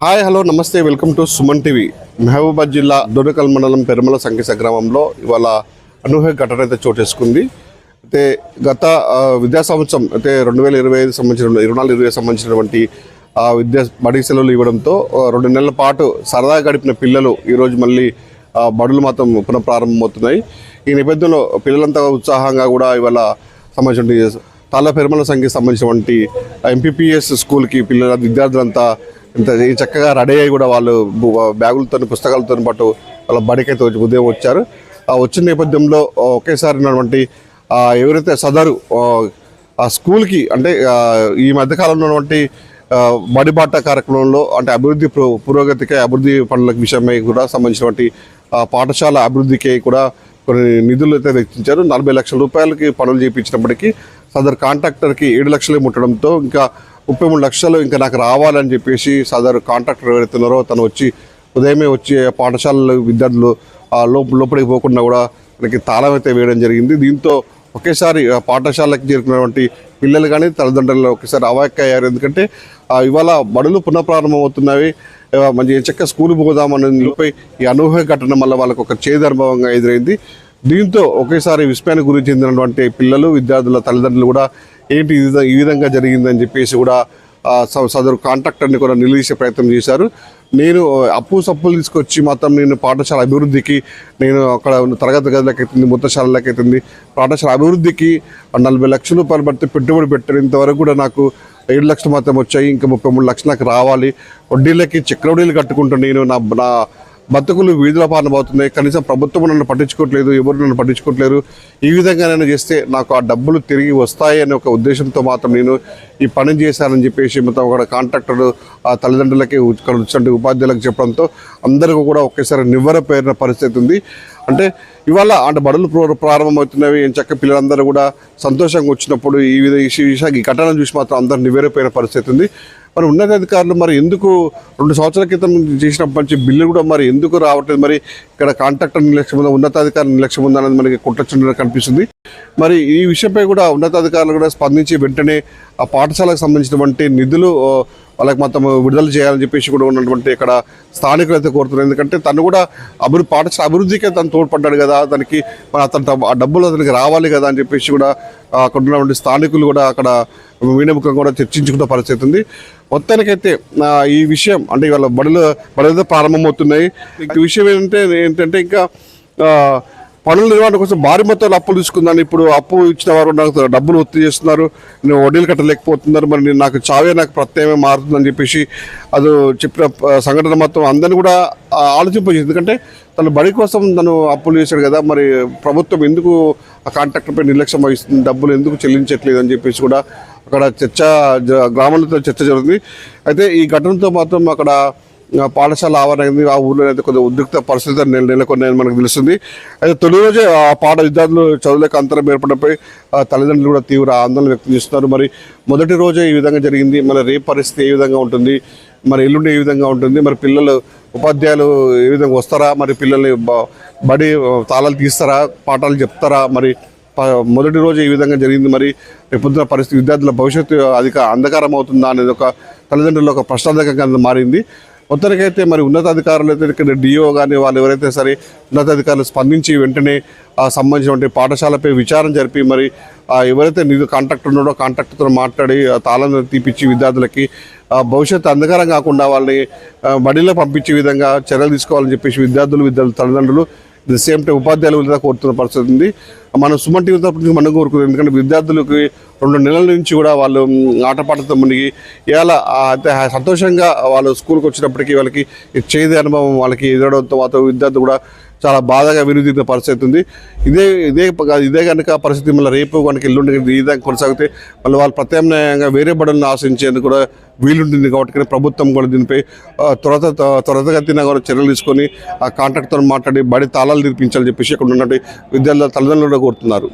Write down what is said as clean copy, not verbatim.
Hi hello నమస్తే welcome to Suman TV. Mahabubabad జిల్లా దొనకల్ మండలం పెరుమల సంకేశ గ్రామంలో ఇవాళ అనూహ్య ఘటన అయితే చోటు చేసుకుంది. అయితే గత విద్యా సంవత్సరం అయితే 2025 సంబంధించిన 24-25 సంబంధించినటువంటి విద్యా బడి సెలవులు ఇవ్వడంతో 2 నెలల పాటు సరదాగా గడిపిన పిల్లలు ఈరోజు మళ్ళీ బడులు మాత్రం పునఃప్రారంభమవుతున్నాయి. ఈ నేపథ్యంలో పిల్లలంతా ఉత్సాహంగా కూడా ఇవాళ సంబంధించిన తాళ్ళ పెరుమల సంఖ్యకి సంబంధించినటువంటి ఎంపీపీఎస్ స్కూల్కి పిల్లల విద్యార్థులంతా ఇంత చక్కగా రెడీ అయ్యి కూడా వాళ్ళు బ్యాగులతో పుస్తకాలతో పాటు వాళ్ళ బడికైతే ఉదయం వచ్చారు. వచ్చిన నేపథ్యంలో ఒకేసారి ఉన్నటువంటి ఎవరైతే సదరు ఆ స్కూల్కి అంటే ఈ మధ్యకాలంలో ఉన్నటువంటి బడిబాట కార్యక్రమంలో అంటే అభివృద్ధి పురోగతికి అభివృద్ధి పనుల విషయమై కూడా సంబంధించినటువంటి పాఠశాల అభివృద్ధికి కూడా కొన్ని నిధులు అయితే వెచ్చించారు. 40 లక్షల రూపాయలకి పనులు చేయించినప్పటికీ సదరు కాంట్రాక్టర్కి 7 లక్షలే ముట్టడంతో ఇంకా 33 లక్షలు ఇంకా నాకు రావాలని చెప్పేసి సదరు కాంట్రాక్టర్ ఎవరైతున్నారో తను వచ్చి ఉదయమే వచ్చి పాఠశాలలో విద్యార్థులు లోపలికి పోకుండా కూడా మనకి తాళం అయితే వేయడం జరిగింది. దీంతో ఒకేసారి పాఠశాలకు చేరుకున్నటువంటి పిల్లలు కానీ తల్లిదండ్రులు ఒకేసారి అవాక్కయ్యారు. ఎందుకంటే ఇవాళ బడులు పునఃప్రారంభం అవుతున్నవి, మంచి చక్కగా స్కూల్ పోదామని లోపై ఈ అనూహ్య ఘటన వల్ల వాళ్ళకు ఒక చేదు అనుభవంగా ఎదురైంది. దీంతో ఒకేసారి విస్మయానికి గురి చెందినటువంటి పిల్లలు విద్యార్థుల తల్లిదండ్రులు కూడా ఏంటి ఈ విధంగా జరిగిందని చెప్పేసి కూడా సదరు కాంట్రాక్టర్ని కూడా నిలదీసే ప్రయత్నం చేశారు. నేను సప్పులు తీసుకొచ్చి మొత్తం నేను పాఠశాల అభివృద్ధికి నేను అక్కడ తరగతి గదులకైతుంది ముత్తశాలకైతుంది పాఠశాల అభివృద్ధికి 40 లక్షల రూపాయలు పడితే పెట్టుబడి పెట్టారు. ఇంతవరకు కూడా నాకు 7 లక్షలు మాత్రం వచ్చాయి, ఇంకా 33 లక్షలు నాకు రావాలి. వడ్డీలకి చక్రవడ్డీలు కట్టుకుంటూ నేను నా బతుకులు వీధిలో పాలనబోతున్నాయి. కనీసం ప్రభుత్వం నన్ను పట్టించుకోవట్లేదు, ఎవరు నన్ను పట్టించుకోవట్లేరు. ఈ విధంగా నేను చేస్తే నాకు ఆ డబ్బులు తిరిగి వస్తాయి అనే ఒక ఉద్దేశంతో మాత్రం నేను ఈ పని చేశానని చెప్పేసి మొత్తం ఒక కాంట్రాక్టర్ ఆ తల్లిదండ్రులకి వచ్చినటువంటి ఉపాధ్యాయులకు చెప్పడంతో అందరికీ కూడా ఒకేసారి నివ్వెరపోయిన పరిస్థితి ఉంది. అంటే ఇవాళ అంటే బడులు ప్రారంభమవుతున్నవి చక్క పిల్లలందరూ కూడా సంతోషంగా వచ్చినప్పుడు ఈ ఘటన చూసి మాత్రం అందరూ నివ్వెరపోయిన పరిస్థితి ఉంది. మరి ఉన్నతాధికారులు మరి ఎందుకు 2 సంవత్సరాల క్రితం చేసినప్పటి బిల్లు కూడా మరి ఎందుకు రావట్లేదు? మరి ఇక్కడ కాంట్రాక్టర్ నిర్లక్ష్యం ఉందా, ఉన్నతాధికారుల నిర్లక్ష్యం ఉందా అనేది మనకి కుట్రచుండగా కనిపిస్తుంది. మరి ఈ విషయంపై కూడా ఉన్నతాధికారులు కూడా స్పందించి వెంటనే ఆ పాఠశాలకు సంబంధించినటువంటి నిధులు వాళ్ళకి మొత్తం విడుదల చేయాలని చెప్పేసి కూడా ఉన్నటువంటి ఇక్కడ స్థానికులు అయితే కోరుతున్నారు. ఎందుకంటే తను కూడా పాఠశాల అభివృద్ధికే తను తోడ్పడ్డాడు కదా, దానికి అతను ఆ డబ్బులు అతనికి రావాలి కదా అని చెప్పేసి కూడా అక్కడ ఉన్నటువంటి స్థానికులు కూడా అక్కడ వినముఖంగా కూడా చర్చించుకున్న పరిస్థితి ఉంది. మొత్తానికైతే ఈ విషయం అంటే ఇవాళ బడులు ప్రారంభమవుతున్నాయి. ఈ విషయం ఏంటంటే ఇంకా పనుల నిర్వహణ కోసం భారీ మొత్తంలో అప్పులు తీసుకుందాను. ఇప్పుడు అప్పు ఇచ్చిన వారు నాకు డబ్బులు ఒత్తిడి చేస్తున్నారు, నేను వడ్డీలు కట్టలేకపోతున్నారు, మరి నేను నాకు చావే నాకు ప్రత్యయమే మారుతుందని చెప్పేసి అది చెప్పిన సంఘటన మొత్తం అందరినీ కూడా ఆలోచింపజేసింది. ఎందుకంటే తను బడి కోసం తను అప్పులు చేశాడు కదా, మరి ప్రభుత్వం ఎందుకు ఆ కాంట్రాక్టర్పై నిర్లక్ష్యం వహిస్తుంది, డబ్బులు ఎందుకు చెల్లించట్లేదు అని చెప్పేసి కూడా అక్కడ గ్రామాలతో చర్చ జరుగుతుంది. అయితే ఈ ఘటనతో మాత్రం అక్కడ పాఠశాల ఆవరణ ఆ ఊళ్ళో అయితే కొద్దిగా ఉద్రిక్త పరిస్థితులు నెలకొన్నాయని మనకు తెలుస్తుంది. అయితే తొలి రోజే ఆ విద్యార్థులు చదువులకు అంతరం ఏర్పడపై తల్లిదండ్రులు కూడా తీవ్ర ఆందోళన వ్యక్తం చేస్తున్నారు. మరి మొదటి రోజే ఈ విధంగా జరిగింది, మరి రేపు పరిస్థితి ఏ విధంగా ఉంటుంది, మరి ఎల్లుండి ఏ విధంగా ఉంటుంది, మరి పిల్లలు ఉపాధ్యాయులు ఏ విధంగా వస్తారా, మరి పిల్లల్ని బడి తాళాలు తీస్తారా, పాఠాలు చెప్తారా, మరి మొదటి రోజు ఈ విధంగా జరిగింది, మరి రేపొద్దున పరిస్థితి విద్యార్థుల భవిష్యత్తు అంధకారం అవుతుందా అనేది ఒక తల్లిదండ్రులు ఒక ప్రశ్నార్థకంగా మారింది. మొత్తానికైతే మరి ఉన్నతాధికారులు అయితే ఇక్కడ డిఓ కానీ వాళ్ళు ఎవరైతే సరే ఉన్నతాధికారులు స్పందించి వెంటనే సంబంధించిన పాఠశాలపై విచారణ జరిపి మరి ఎవరైతే కాంట్రాక్టర్ ఉన్నాడో కాంట్రాక్టర్తో మాట్లాడి తాళం తీపిచ్చి విద్యార్థులకి భవిష్యత్తు అంధకారం కాకుండా వాళ్ళని బడిలో పంపించే విధంగా చర్యలు తీసుకోవాలని చెప్పేసి విద్యార్థుల తల్లిదండ్రులు ది సేమ్ టైం ఉపాధ్యాయులు కోరుతున్న పరిస్థితి ఉంది. మనం సుమన్ టీవీ తరపు నుంచి మనం కోరుకుంది. ఎందుకంటే విద్యార్థులకి 2 నెలల నుంచి కూడా వాళ్ళు ఆటపాటతో మునిగి ఇలా సంతోషంగా వాళ్ళు స్కూల్కి వచ్చినప్పటికీ వాళ్ళకి చేదు అనుభవం వాళ్ళకి ఎదురవడంతో మాత్రం విద్యార్థులు కూడా చాలా బాధగా విరుదిన పరిస్థితి ఉంది. ఇదే కనుక పరిస్థితి మళ్ళీ రేపు కనుక ఎల్లుండి ఈ విధంగా కొనసాగితే మళ్ళీ వాళ్ళు ప్రత్యామ్నాయంగా వేరే బడులను ఆశించేందుకు కూడా వీలుంటుంది. కాబట్టి ప్రభుత్వం కూడా దీనిపై త్వరగతిన కూడా చర్యలు తీసుకొని ఆ కాంట్రాక్టర్తో మాట్లాడి బడి తాళాలు తీర్పించాలని చెప్పేసి ఇక్కడ ఉన్నటువంటి విద్యార్థుల తల్లిదండ్రులు కూడా కోరుతున్నారు.